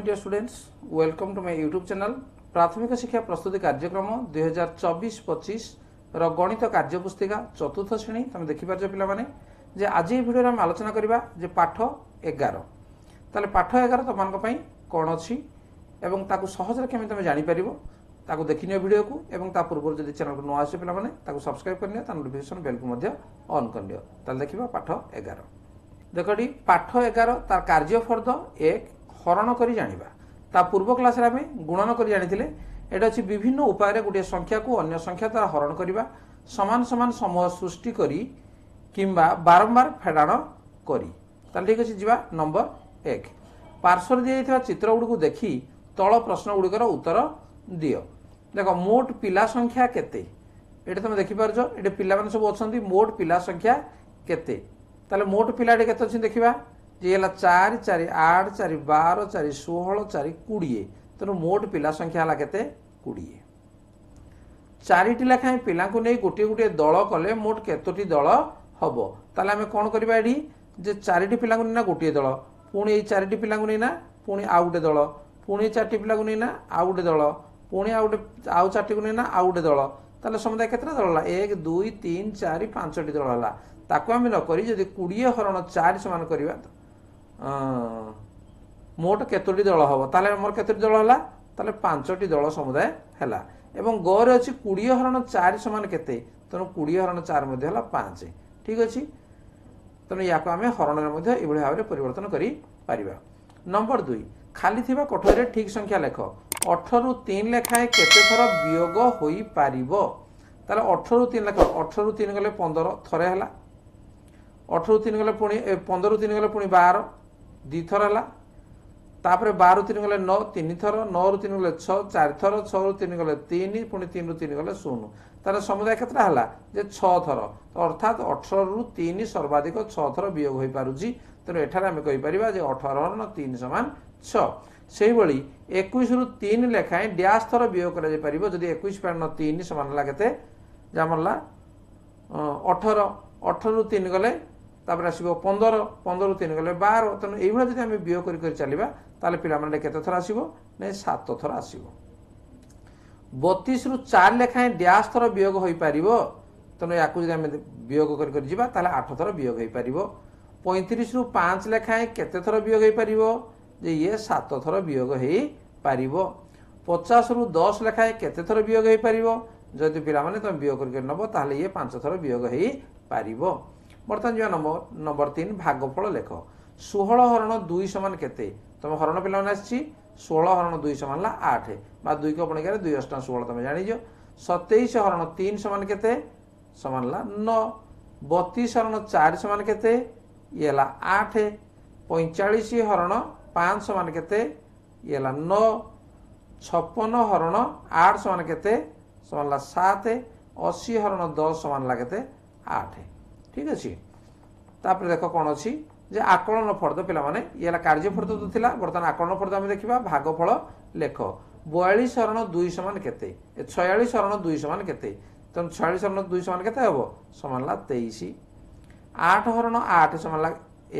Dear students, welcome to my YouTube channel प्राथमिक शिक्षा प्रस्तुति कार्यक्रम 2024-25 गणित कार्यपुस्तिका चतुर्थ श्रेणी तुम देखिपार पे जे आज ये भिडियो आम आलोचना करवा जे पाठ 11 ताले पाठ 11 तुम कौन अच्छी एवं ताकू सहज केमी तुम जापर ताकू देखिनियो वीडियो को एवं ता पूर्व जब चैनल को नुआ आसे पे सब्सक्राइब करनी नोटिफिकेशन बेल को ऑन कर देखा पाठ 11 देखी पाठ 11 तार कार्यफर्द एक हरण करी जानिबा ता पूर्व क्लास रे गुणन करी जानिथिले एटा अछि विभिन्न उपाय रे गुटे संख्या को अन्य संख्या द्वारा हरण करिबा समान समान समूह सृष्टि करी किंबा बारंबार फेडाण करी ताल ठीक अछि जिबा नंबर 1 पार्श्व दिया चित्र गुडी को देखी तळ प्रश्न गुडीकर उत्तर दियो। देखो मोट पिला संख्या केते एटा तुम देखि परजो एटा पिला माने सब अछंती मोट पिला संख्या केते ताले मोट पिलाटे केते अछि देखिबा जे हला 4 4 8 4 12 4 16 4 20 तेणु मोट पिला संख्या हला केते 20 चारिटी लेखाएं पिला को नहीं गोटे गोटे दल कले मोट केतोटी दल हबो ताले आमे कोन करबा एडी जे चारिटी पिला को ना गोटे दल पुणी ए चारिटी पिला को नहीं ना पुणी आ गोटे दल पुणी चारिटी पिला को नहीं ना आ गोटे दल पुणी आ गोटे आउ चारिटी को नहीं ना आ गोटे दल ताले समुदाय केतरा दल हला 1 2 3 4 5टी दल हला ताको आमे न करी जदी 20 हरण 4 समान करबा मोट केतोटी दल हम ताले मोर केतोटी दल हला ताले 5टी दल समुदाय हला एवं गरे अछि 20 हरण 4 समान केते तेणु 20 हरण 4 मध्ये हला 5 ठीक अछि तेणु याको आमे हरण रे मध्ये एभଳି भाबरे परिवर्तन करी परिबा। नंबर 2 खाली थिबा कोठरी ठीक संख्या लेख 18 रु 3 लेखाए केते थर वियोग होई पारिबो ताले 18 रु 3 लेख 18 रु 3 गले 15 थरे हला 18 रु 3 गले पुणी 15 रु 3 गले पुणी 12 दी थर है तापर 12 3 गले 9 3 थर 9 रु 3 गले 6 4 थर 6 रु 3 गले 3 पुणी 3 रु 3 गले 0 तार समुदाय केतरा हला जे 6 थर अर्थात 18 रु 3 सर्वाधिक 6 थर वियोग होई पारुची तेणु एठार आमे कहि परिबा जे 18 हरण 3 समान 6 सेही बळी 21 रु 3 लेखाए डैश थर वियोग करा जे परिबो जदी 21 पारण 3 समान हला केते जामला 18 18 रु 3 गले तापर आसीबो 15 15 रु 3 गले 12 तेणु एई भला जदी आमे वियोग करि करि चलिबा ताले पिला माने केते थर आसीबो ने 7 थर आसीबो 32 रु 4 लेखाए डैश थर वियोग होई पारिबो तेणु याकु जदी आमे वियोग करि करि जिबा ताले 8 थर वियोग होई पारिबो 35 रु 5 लेखाए केते थर वियोग होई पारिबो जे ये 7 थर वियोग होई पारिबो 50 रु 10 लेखाए केते थर वियोग होई पारिबो जदी पिला माने तुम वियोग करि नबो ताले ये 5 थर वियोग होई पारिबो। बर्तमान जो नंबर 3 भागफल लेख 16 हरण 2 समान केते तुम हरण पिला माने आछि 16 हरण 2 समान ला 8 बा 2 को अपने करे 2 8 16 तुम जानि जो 27 हरण 3 समान केते समान ला 9 32 हरण 4 समान केते ये ला 8 45 हरण 5 समान केते ये ला 9 56 हरण 8 समान केते समान ला 7 80 हरण 10 समान ला केते 8 ठीक अच्छे तापर देख कौन अच्छी जे आकलन फर्द पिला माने ये कार्यफर्द तो थिला बर्तमान आकलन फर्द आमे देखिबा भागफल लेख 42 हरण 2 समान केते 46 हरण 2 समान केते तन 46 हरण 2 समान केते हबो समान ला 23 8 हरण 8 समान ला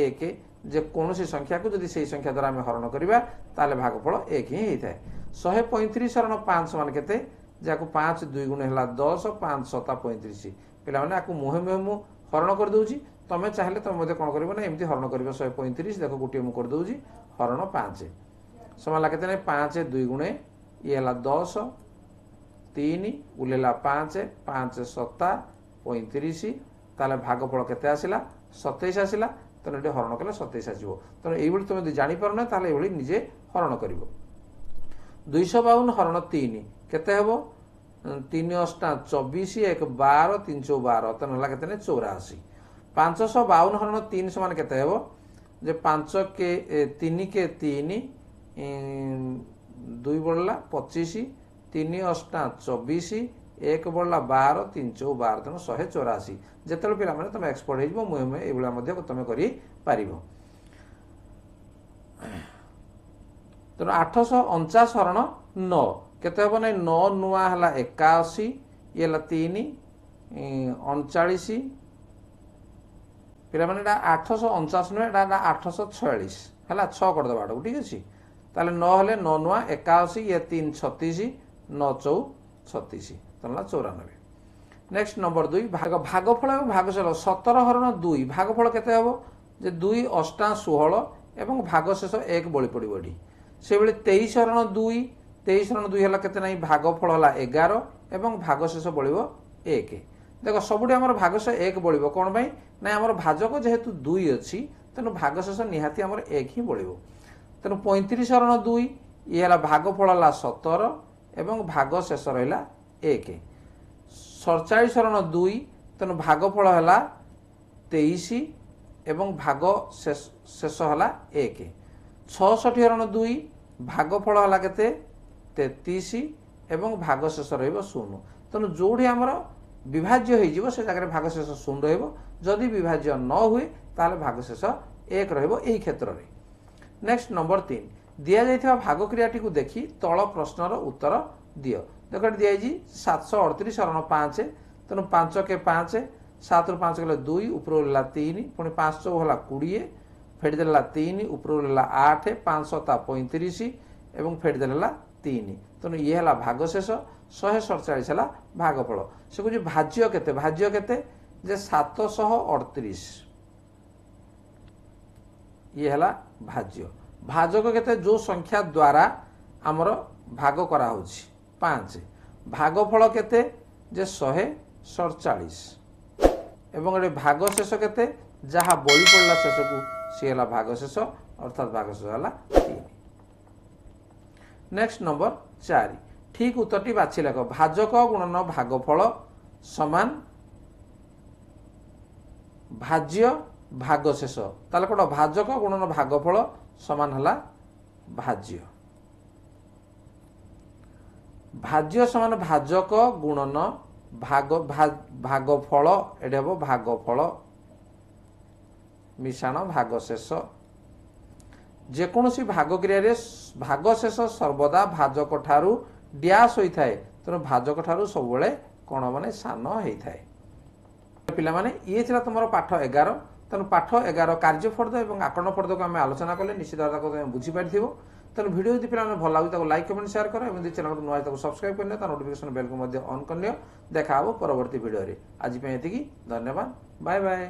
1 जे कोनोसी संख्या को जदी सेही संख्या द्वारा आमे हरण करिबा ताले भागफल 1 ही हेताय 135 हरण 5 समान केते जाको 5 2 गुण हला 10 5 7 35 पिला माने आकु मुहे मुहे हरण कर दउची तमे चाहले तुम मते कोन करबो ना एमती हरण करबो 135 देखो गुटी मु कर दउची हरण 5 समान ला केते नै 5 2 गुणे ये हला 10 3 उलेला 5 5 7 35 ताले भागफल केते आसिला 27 आसिला तने एटी हरण कले 27 आसीबो तने एई बळी तुम जानि परना ताले एई बळी निजे हरण करिवो 252 हरण 3 केते हेबो 3 8 24 1 12 3 12 तन हला केते 84 552 हरण 3 समान केते हेबो जे 5 के 3 के 3 2 बळला 25 3 8 24 1 बळला 12 3 12 तन 184 जेतल पिला माने तुम एक्सपर्ट हेजबो मुहे एबुला मध्ये तुम करि पारिबो तन 849 हरण 9 केते हबो नै 9 नुआ हला 81 ये हला 3 39 पिला माने 849 नुआ 846 हला 6 कर दबाडो ठीक अछि ताले 9 हेले 9 नुआ 81 ये 3 36 9 चौ 36 तला 94। नेक्स्ट नंबर 2 भागफल और भागशेष 17 हरण 2 भागफल केते हबो जे 2 अष्टा 16 एवं भागशेष 1 बळी पड़िबो एठी से बेले 23 हरण 2 23 हरण 2 हला केते नै भागफल हला 11 एवं भागशेष बळिबो 1। देखो सबुठी हमर भागशेष 1 बळिबो कोन भाई नै हमर भाजक जेहेतु 2 अछि तनो भागशेष निहाती हमर 1 ही बळिबो तनो 35 हरण 2 ये हला भागफल हला 17 एवं भागशेष रहला 1। 47 हरण 2 तेणु भागफल है 23 एवं भाग शेष है 1। 66 हरण 2 भागफल है के 33 एवं भाग शेष रो। तेणु जो आमर विभाज्य हो जगह भागशेष 0 रदि विभाज्य न हुए ताले भागशेष 1 रही क्षेत्र में। नेक्स्ट नंबर 3 दि जाइथिबा भाग क्रियाटी को देखी तल प्रश्नर उत्तर दियो। देख दिखाई 738 हरण 5 तेणु 5 के 5 7 रु 5 गले 2 ऊपर 3 पुणी 5 चौ है 20 फेटदेला 3 ऊपर 8 5 35 एवं फेटदेला 3 तेणु ये है भागशेष 147 है भागफल से कह भाज्य केते भाज्य केते जे 738 ये है भाज्य भाजक केते जो संख्या द्वारा आमर भाग करा होछि 5 भागफल केते जे 147 एवं ये भागशेष केते जहाँ बळी पड़ला शेष को सी है भागशेष अर्थात भागशेष है 3। नेक्स्ट नंबर 4 ठीक उत्तरटी बाछि लेख भाजक गुणन भागफल समान भाज्य भागशेष ताले कोन भाजक गुणन भागफल समान हला भाज्य भाज्य समान भाजक गुणन भागफल एटे हम भागफल मिशाण भागशेष जेकोसी भाग क्रिया भागशेष सर्वदा भाजक ठारू डैश होता है तेणु भाजक ठारू सब कण माने सान होता है। पिला माने ये थिला तुम पाठ 11 तेणु पाठ 11 कार्यफर्द और आकरण फर्द को आम आलोचना कले निश्चित भाव तुम बुझीपार तेणु वीडियो यदि पे भल लगे लाइक कमेंट शेयर कर और चैनल को नुआ सब्सक्राइब कर नोटिफिकेशन बेल को ऑन कर देखा परवर्ती वीडियो रे आज धन्यवाद बाय बाय।